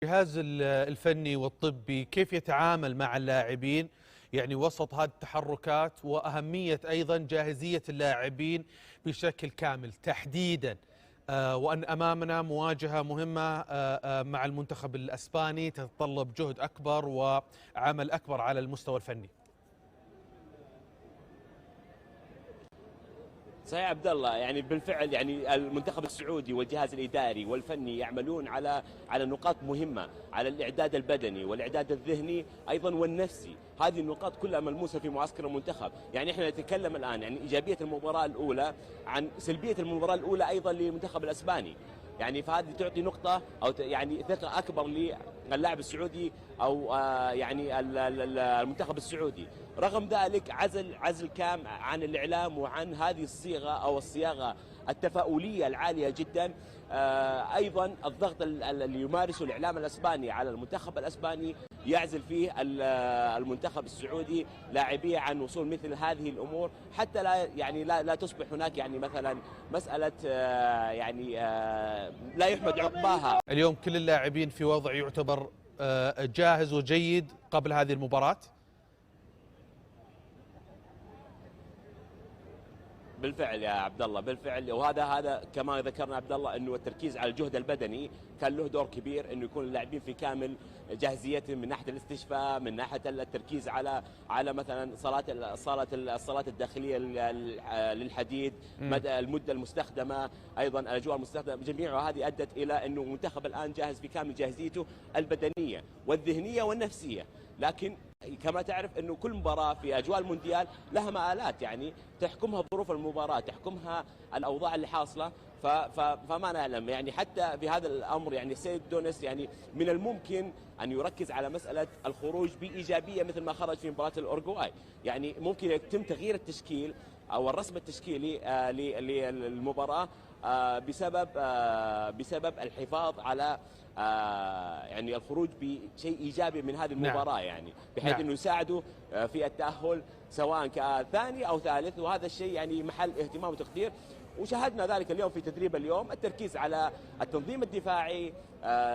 الجهاز الفني والطبي كيف يتعامل مع اللاعبين يعني وسط هذه التحركات، وأهمية أيضا جاهزية اللاعبين بشكل كامل تحديدا، وأن أمامنا مواجهة مهمة مع المنتخب الأسباني تتطلب جهد أكبر وعمل أكبر على المستوى الفني. صحيح عبد الله، يعني بالفعل يعني المنتخب السعودي والجهاز الاداري والفني يعملون على نقاط مهمه، على الاعداد البدني والاعداد الذهني ايضا والنفسي. هذه النقاط كلها ملموسه في معسكر المنتخب. يعني احنا نتكلم الان يعني ايجابيه المباراه الاولى عن سلبيه المباراه الاولى ايضا للمنتخب الاسباني. يعني فهذه تعطي نقطه او يعني ثقه اكبر للاعب السعودي او يعني المنتخب السعودي. رغم ذلك عزل كام عن الاعلام وعن هذه الصيغه او الصياغه التفاؤليه العاليه جدا. ايضا الضغط اللي يمارسه الاعلام الاسباني على المنتخب الاسباني يعزل فيه المنتخب السعودي لاعبيه عن وصول مثل هذه الامور، حتى لا تصبح هناك يعني مثلا مساله يعني لا يحمد عقباها. اليوم كل اللاعبين في وضع يعتبر جاهز وجيد قبل هذه المباراة. بالفعل يا عبد الله، بالفعل. وهذا كما ذكرنا عبد الله انه التركيز على الجهد البدني كان له دور كبير، انه يكون اللاعبين في كامل جاهزيتهم من ناحيه الاستشفاء، من ناحيه التركيز على مثلا الصالات الداخليه للحديد، مدى المده المستخدمه، ايضا الاجواء المستخدمه، جميعها هذه ادت الى انه المنتخب الان جاهز في كامل جاهزيته البدنيه والذهنيه والنفسيه. لكن كما تعرف انه كل مباراه في اجواء المونديال لها مآلات، يعني تحكمها ظروف المباراه، تحكمها الاوضاع اللي حاصله. فما نعلم يعني حتى في هذا الامر يعني السيد دونيس يعني من الممكن ان يركز على مساله الخروج بايجابيه مثل ما خرج في مباراه الاورجواي. يعني ممكن يتم تغيير التشكيل او الرسم التشكيلي للمباراه بسبب الحفاظ على يعني الخروج بشيء ايجابي من هذه المباراه. نعم. يعني بحيث انه يساعدوا في التاهل سواء كثاني او ثالث، وهذا الشيء يعني محل اهتمام وتقدير. وشاهدنا ذلك اليوم في تدريب اليوم، التركيز على التنظيم الدفاعي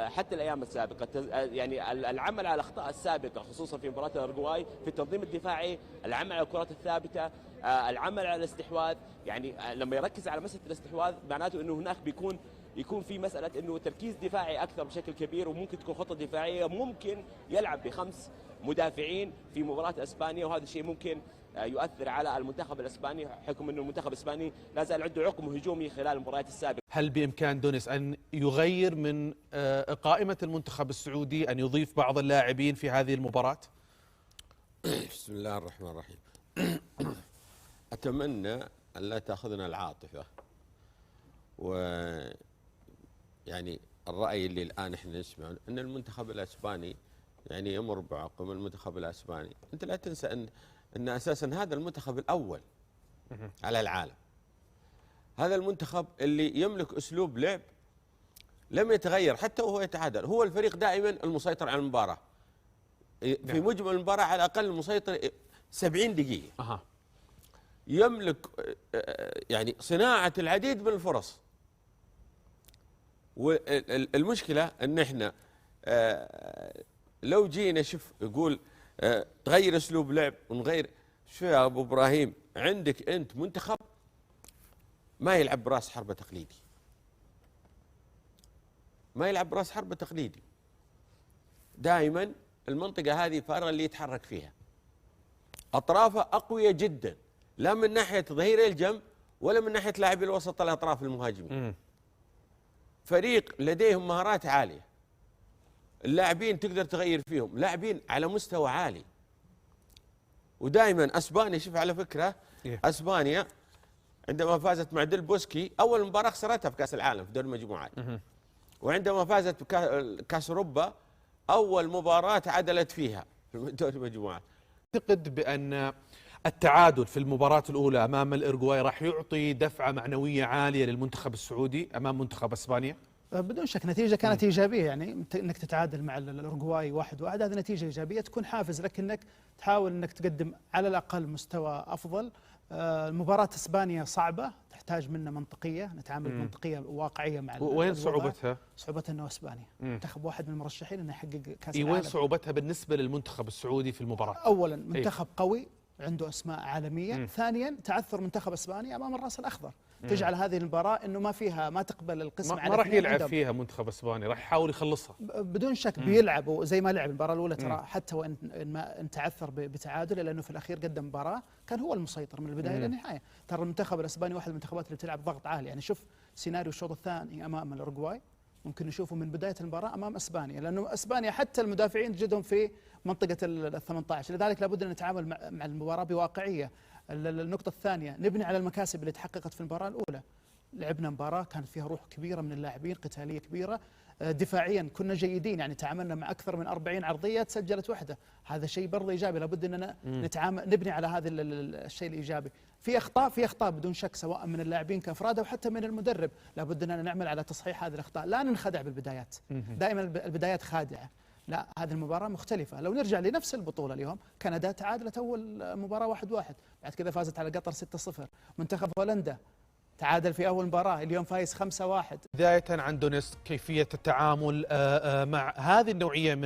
حتى الايام السابقه، يعني العمل على الاخطاء السابقه خصوصا في مباراه الاورجواي في التنظيم الدفاعي، العمل على الكرات الثابته، العمل على الاستحواذ. يعني لما يركز على مساله الاستحواذ معناته انه هناك يكون في مساله انه تركيز دفاعي اكثر بشكل كبير، وممكن تكون خطه دفاعيه، ممكن يلعب بخمس مدافعين في مباراه اسبانيا، وهذا الشيء ممكن يؤثر على المنتخب الاسباني حكم انه المنتخب الاسباني لا زال عنده عقم هجومي خلال المباريات السابقه. هل بامكان دونيس ان يغير من قائمه المنتخب السعودي، ان يضيف بعض اللاعبين في هذه المباراه؟ بسم الله الرحمن الرحيم. اتمنى ان لا تاخذنا العاطفه، ويعني الراي اللي الان احنا نسمعه ان المنتخب الاسباني يعني يمر بعقم المنتخب الاسباني. انت لا تنسى ان اساسا هذا المنتخب الاول على العالم، هذا المنتخب اللي يملك اسلوب لعب لم يتغير حتى وهو يتعادل، هو الفريق دائما المسيطر على المباراه في مجمل المباراه، على الاقل مسيطر 70 دقيقه. يملك يعني صناعه العديد من الفرص. والمشكله ان احنا لو جينا شوف يقول تغير اسلوب لعب ونغير، شو يا ابو ابراهيم، عندك انت منتخب ما يلعب براس حربة تقليدي، ما يلعب براس حربة تقليدي، دائما المنطقة هذه فارغة اللي يتحرك فيها، أطرافه أقوية جدا، لا من ناحية ظهير الجنب ولا من ناحية لاعبي الوسط الأطراف المهاجمين. فريق لديهم مهارات عالية، اللاعبين تقدر تغير فيهم، لاعبين على مستوى عالي. ودائما اسبانيا، شوف على فكره اسبانيا عندما فازت مع ديل بوسكي اول مباراه خسرتها في كاس العالم في دور المجموعات، وعندما فازت بكاس اوروبا اول مباراه تعادلت فيها في دور المجموعات. اعتقد بان التعادل في المباراه الاولى امام الاورجواي راح يعطي دفعه معنويه عاليه للمنتخب السعودي امام منتخب اسبانيا. بدون شك نتيجة كانت إيجابية، يعني انك تتعادل مع الأورجواي 1-1 هذه نتيجة إيجابية تكون حافز لك انك تحاول انك تقدم على الأقل مستوى أفضل المباراة اسبانيا صعبة، تحتاج منا منطقية، نتعامل بمنطقية واقعية مع وين صعوبتها؟ صعوبتها انه اسبانيا منتخب واحد من المرشحين انه يحقق كاس وين العالم. صعوبتها بالنسبة للمنتخب السعودي في المباراة؟ اولا منتخب قوي عنده اسماء عالميه، ثانيا تعثر منتخب اسبانيا امام الراس الاخضر تجعل هذه المباراه انه ما تقبل القسم على ما راح يلعب فيها منتخب اسبانيا، راح يحاول يخلصها بدون شك. بيلعب وزي ما لعب المباراه الاولى ترى، حتى وان ما تعثر بتعادل، لانه في الاخير قدم مباراه كان هو المسيطر من البدايه للنهايه. ترى المنتخب الاسباني واحد من المنتخبات اللي بتلعب ضغط عالي، يعني شوف سيناريو الشوط الثاني امام الاورجواي ممكن نشوفه من بدايه المباراه امام اسبانيا، لانه اسبانيا حتى المدافعين تجدهم في منطقه ال 18، لذلك لابد ان نتعامل مع المباراه بواقعيه. النقطه الثانيه، نبني على المكاسب اللي تحققت في المباراه الاولى. لعبنا مباراه كانت فيها روح كبيره من اللاعبين، قتاليه كبيره، دفاعيا كنا جيدين، يعني تعاملنا مع اكثر من 40 عرضيه تسجلت وحده، هذا شيء برضه ايجابي، لابد اننا نبني على هذا الشيء الايجابي. في اخطاء بدون شك، سواء من اللاعبين كافراد او حتى من المدرب، لابد اننا نعمل على تصحيح هذه الاخطاء، لا ننخدع بالبدايات، دائما البدايات خادعه. لا، هذه المباراة مختلفة. لو نرجع لنفس البطولة اليوم، كندا تعادلت أول مباراة 1-1، بعد كذا فازت على قطر 6-0. منتخب هولندا تعادل في أول مباراة، اليوم فايز 5-1. بداية عن دونيسك، كيفية التعامل مع هذه النوعية من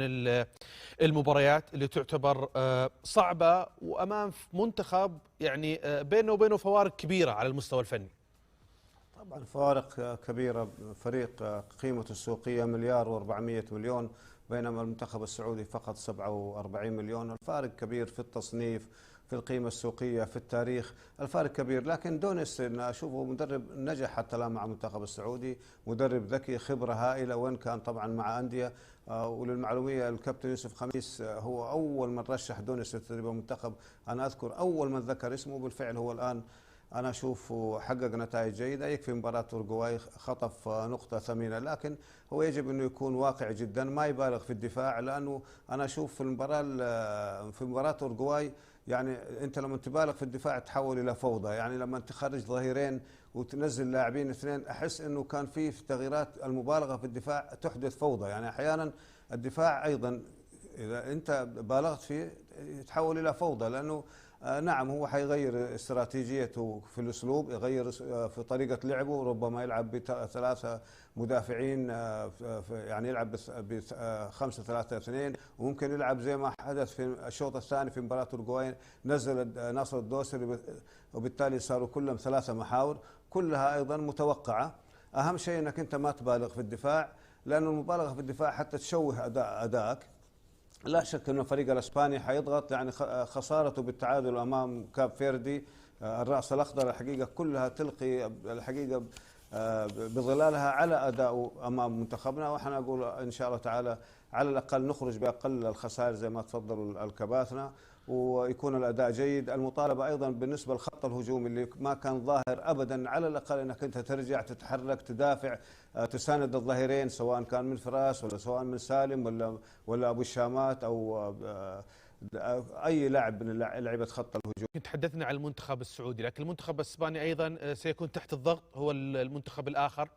المباريات اللي تعتبر صعبة، وأمام منتخب يعني بينه وبينه فوارق كبيرة على المستوى الفني. طبعا فوارق كبيرة، فريق قيمته السوقية مليار و400 مليون، بينما المنتخب السعودي فقط 47 مليون. الفارق كبير في التصنيف، في القيمة السوقية، في التاريخ، الفارق كبير. لكن دونيس أنا أشوفه مدرب نجح حتى الآن مع المنتخب السعودي، مدرب ذكي، خبرة هائلة، وين كان طبعا مع أندية. وللمعلومية الكابتن يوسف خميس هو أول من رشح دونيس لتدريب المنتخب. أنا أذكر أول من ذكر اسمه، بالفعل هو الآن أنا أشوفه حقق نتائج جيدة. يكفي مباراة أورجواي خطف نقطة ثمينة، لكن هو يجب أنه يكون واقعي جدا، ما يبالغ في الدفاع، لأنه أنا أشوف في مباراة أورجواي يعني أنت لما تبالغ في الدفاع تحول إلى فوضى. يعني لما تخرج ظهيرين وتنزل لاعبين اثنين، أحس أنه كان في تغييرات، المبالغة في الدفاع تحدث فوضى. يعني أحيانا الدفاع أيضا إذا أنت بالغت فيه يتحول إلى فوضى، لأنه نعم هو حيغير استراتيجيته في الأسلوب، يغير في طريقة لعبه، ربما يلعب بثلاثة مدافعين، يعني يلعب ب 5-3-2، وممكن يلعب زي ما حدث في الشوط الثاني في مباراة أورجواي، نزل ناصر الدوسري، وبالتالي صاروا كلهم 3 محاور، كلها أيضا متوقعة. أهم شيء أنك أنت ما تبالغ في الدفاع، لأن المبالغة في الدفاع حتى تشوه أدائك. لا شك أن الفريق الإسباني حيضغط، يعني خسارته بالتعادل أمام كاب فيردي الرأس الأخضر الحقيقة كلها تلقي الحقيقة بظلالها على أداء أمام منتخبنا. وإحنا نقول إن شاء الله تعالى على الأقل نخرج بأقل الخسائر زي ما تفضلوا الكباتنة، ويكون الأداء جيد. المطالبة أيضا بالنسبة للخط الهجومي اللي ما كان ظاهر أبدا، على الأقل أنك أنت ترجع تتحرك تدافع، تساند الظهيرين، سواء كان من فراس ولا سواء من سالم ولا أبو الشامات أو أي لاعب من لعيبة خط الهجوم. تحدثنا عن المنتخب السعودي، لكن المنتخب الإسباني أيضا سيكون تحت الضغط، هو المنتخب الآخر.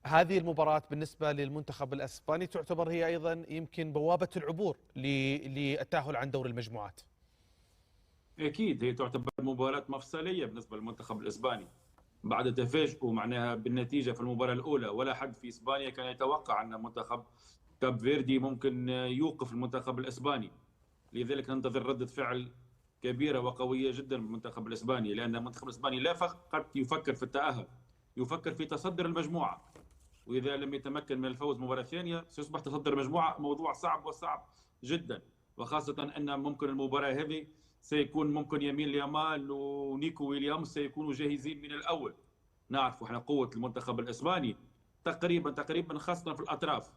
هذه المباراة بالنسبة للمنتخب الإسباني تعتبر هي أيضا يمكن بوابة العبور للتأهل عن دور المجموعات. اكيد هي تعتبر مباراه مفصليه بالنسبه للمنتخب الاسباني بعد تفاجؤه معناها بالنتيجه في المباراه الاولى. ولا حد في اسبانيا كان يتوقع ان منتخب كاب فيردي ممكن يوقف المنتخب الاسباني، لذلك ننتظر رده فعل كبيره وقويه جدا من المنتخب الاسباني، لان المنتخب الاسباني لا فقط يفكر في التاهل، يفكر في تصدر المجموعه، واذا لم يتمكن من الفوز مباراه ثانيه سيصبح تصدر المجموعه موضوع صعب وصعب جدا، وخاصه ان ممكن المباراه هذه سيكون ممكن يمين يامال ونيكو ويليامز سيكونوا جاهزين من الاول. نعرف احنا قوه المنتخب الاسباني تقريبا خاصه في الاطراف،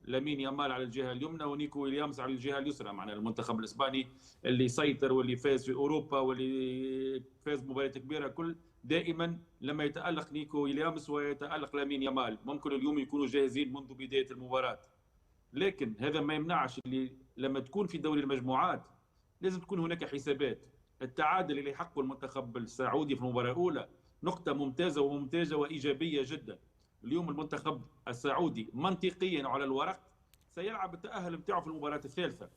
لامين يامال على الجهه اليمنى ونيكو ويليامز على الجهه اليسرى. معناها المنتخب الاسباني اللي سيطر واللي فاز في اوروبا واللي فاز مباريات كبيره كل دائما لما يتالق نيكو ويليامز ويتالق لامين يامال ممكن اليوم يكونوا جاهزين منذ بدايه المباراه. لكن هذا ما يمنعش اللي لما تكون في دوري المجموعات لازم تكون هناك حسابات. التعادل اللي حقه المنتخب السعودي في المباراة الأولى نقطة ممتازة وإيجابية جدا. اليوم المنتخب السعودي منطقيا على الورق سيلعب التأهل بتاعه في المباراة الثالثة،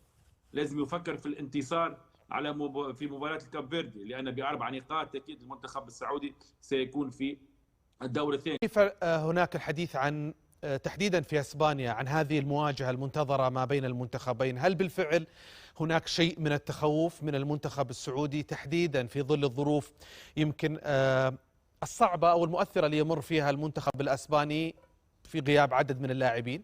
لازم يفكر في الانتصار في مباراه الكاب فيردي، لان ب4 نقاط اكيد المنتخب السعودي سيكون في الدور الثاني. كيف هناك الحديث عن تحديدا في اسبانيا عن هذه المواجهه المنتظره ما بين المنتخبين؟ هل بالفعل هناك شيء من التخوف من المنتخب السعودي تحديدا في ظل الظروف يمكن الصعبه او المؤثره اللي يمر فيها المنتخب الاسباني في غياب عدد من اللاعبين؟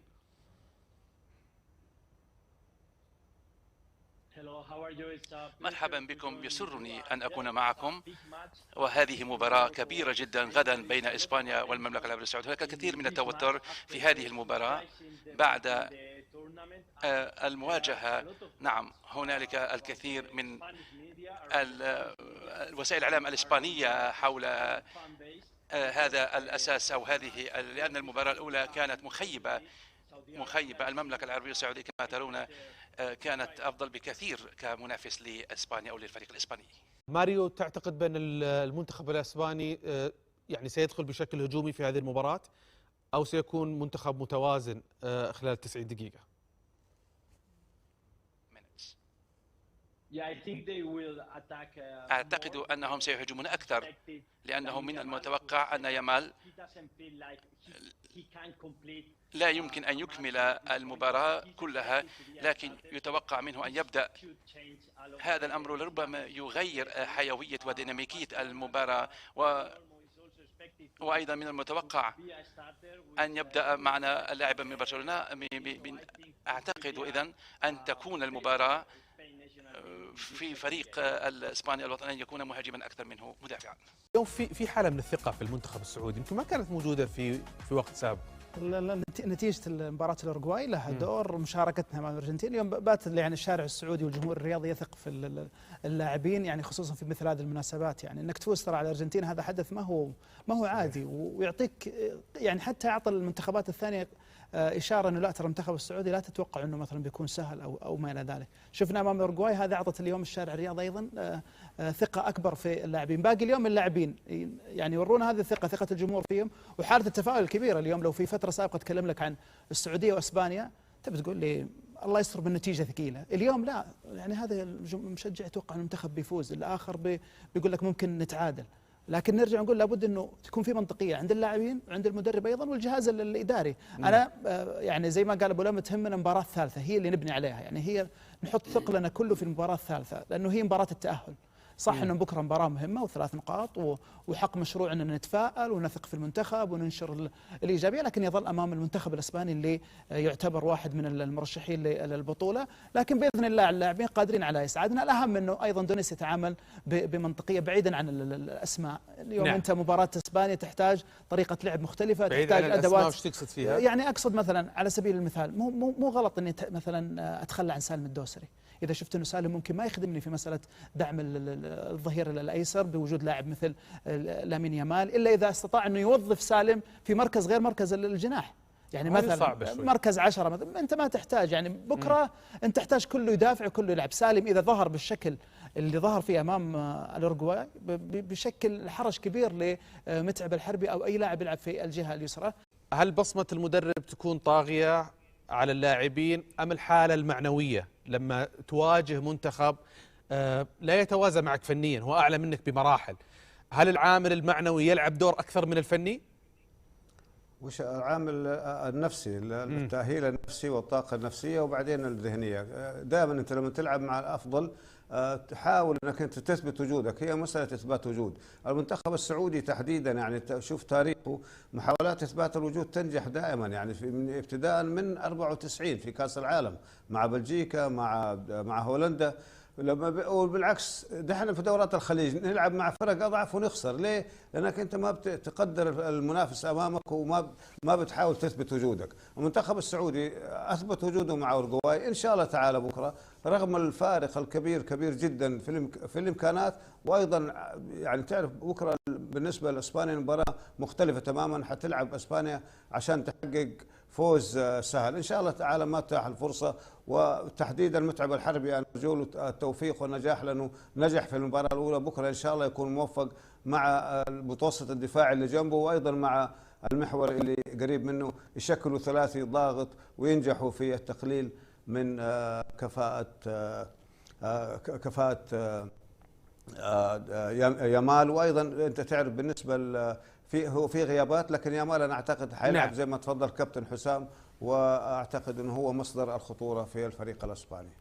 مرحبا بكم، يسرني أن أكون معكم، وهذه مباراة كبيرة جدا غدا بين إسبانيا والمملكة العربية السعودية. هناك الكثير من التوتر في هذه المباراة بعد المواجهة. نعم، هنالك الكثير من وسائل الإعلام الإسبانية حول هذا الأساس أو هذه، لأن المباراة الأولى كانت مخيبة. المملكة العربية السعودية كما ترون كانت أفضل بكثير كمنافس لإسبانيا أو للفريق الإسباني. ماريو، تعتقد بأن المنتخب الإسباني يعني سيدخل بشكل هجومي في هذه المباراة أو سيكون منتخب متوازن خلال 90 دقيقة؟ أعتقد أنهم سيهجمون أكثر، لأنه من المتوقع أن يامال لا يمكن أن يكمل المباراة كلها، لكن يتوقع منه أن يبدأ. هذا الأمر لربما يغير حيوية وديناميكية المباراة، وأيضا من المتوقع أن يبدأ معنا لاعبا من برشلونة. أعتقد إذن أن تكون المباراة في فريق الإسباني الوطني يكون مهاجما أكثر منه مدافعا. اليوم في حالة من الثقة في المنتخب السعودي يمكن ما كانت موجودة في وقت سابق. نتيجة مباراة الأورجواي لها دور، مشاركتنا مع الأرجنتين. اليوم بات يعني الشارع السعودي والجمهور الرياضي يثق في اللاعبين، يعني خصوصا في مثل هذه المناسبات. يعني انك تفوز ترى على الأرجنتين هذا حدث ما هو عادي، ويعطيك يعني حتى أعطى المنتخبات الثانية إشارة أنه لا ترى المنتخب السعودي لا تتوقع أنه مثلا بيكون سهل أو ما إلى ذلك. شفنا أمام الأورجواي، هذا أعطت اليوم الشارع الرياضي أيضا ثقة أكبر في اللاعبين. باقي اليوم اللاعبين يعني يورونا هذه الثقة، ثقة الجمهور فيهم وحالة التفاؤل الكبيرة. اليوم لو في فترة سابقة أتكلم لك عن السعودية وإسبانيا تبي تقول لي الله يستر بالنتيجة ثقيلة، اليوم لا، يعني هذا المشجع يتوقع أن المنتخب بيفوز، الآخر بيقول لك ممكن نتعادل. لكن نرجع نقول لابد انه تكون في منطقيه عند اللاعبين وعند المدرب ايضا والجهاز الاداري. انا يعني زي ما قال ابو لمى تهمنا المباراه الثالثه هي اللي نبني عليها، يعني هي نحط ثقلنا كله في المباراه الثالثه، لانه هي مباراه التاهل. صح انه بكره مباراه مهمه و3 نقاط وحق مشروع اننا نتفائل ونثق في المنتخب وننشر الايجابيه، لكن يظل امام المنتخب الاسباني اللي يعتبر واحد من المرشحين للبطوله. لكن باذن الله اللاعبين قادرين على اسعادنا. الاهم انه ايضا دونيس يتعامل بمنطقيه بعيدا عن الاسماء. اليوم نعم. انت مباراه اسبانيا تحتاج طريقه لعب مختلفه، تحتاج ادوات. وش تقصد فيها؟ يعني اقصد مثلا على سبيل المثال مو غلط اني مثلا اتخلى عن سالم الدوسري اذا شفت انه سالم ممكن ما يخدمني في مساله دعم الظهير الايسر بوجود لاعب مثل لامين يامال، الا اذا استطاع انه يوظف سالم في مركز غير مركز الجناح. يعني مثلا مركز 10 مثلا انت ما تحتاج، يعني بكره انت تحتاج كله يدافع وكله يلعب. سالم اذا ظهر بالشكل اللي ظهر فيه امام الاورجواي بشكل حرج كبير لمتعب الحربي او اي لاعب يلعب في الجهه اليسرى. هل بصمه المدرب تكون طاغيه على اللاعبين ام الحاله المعنويه لما تواجه منتخب لا يتوازى معك فنيا، هو اعلى منك بمراحل؟ هل العامل المعنوي يلعب دور اكثر من الفني؟ وش العامل النفسي، التأهيل النفسي والطاقة النفسية وبعدين الذهنية. دائما انت لما تلعب مع الافضل تحاول انك انت تثبت وجودك، هي مسألة اثبات وجود. المنتخب السعودي تحديدا يعني شوف تاريخه، محاولات اثبات الوجود تنجح دائما، يعني من ابتداء من 94 في كأس العالم مع بلجيكا مع هولندا، وبالعكس دحين في دورات الخليج نلعب مع فرق اضعف ونخسر. ليه؟ لانك انت ما بتقدر المنافس امامك وما بتحاول تثبت وجودك. المنتخب السعودي اثبت وجوده مع اورجواي، ان شاء الله تعالى بكره رغم الفارق الكبير كبير جدا في الامكانات، وايضا يعني تعرف بكره بالنسبه لاسبانيا مباراه مختلفه تماما، حتلعب اسبانيا عشان تحقق فوز سهل ان شاء الله تعالى. ما تتاح الفرصه، وتحديدا متعب الحربي انا ارجو له التوفيق والنجاح، لانه نجح في المباراه الاولى. بكره ان شاء الله يكون موفق مع المتوسط الدفاعي اللي جنبه، وايضا مع المحور اللي قريب منه، يشكلوا ثلاثي ضاغط وينجحوا في التقليل من كفاءه كفاءة يامال. وايضا انت تعرف بالنسبه هو في غيابات، لكن يامال انا اعتقد حيلعب نعم. زي ما تفضل كابتن حسام، واعتقد انه هو مصدر الخطوره في الفريق الاسباني.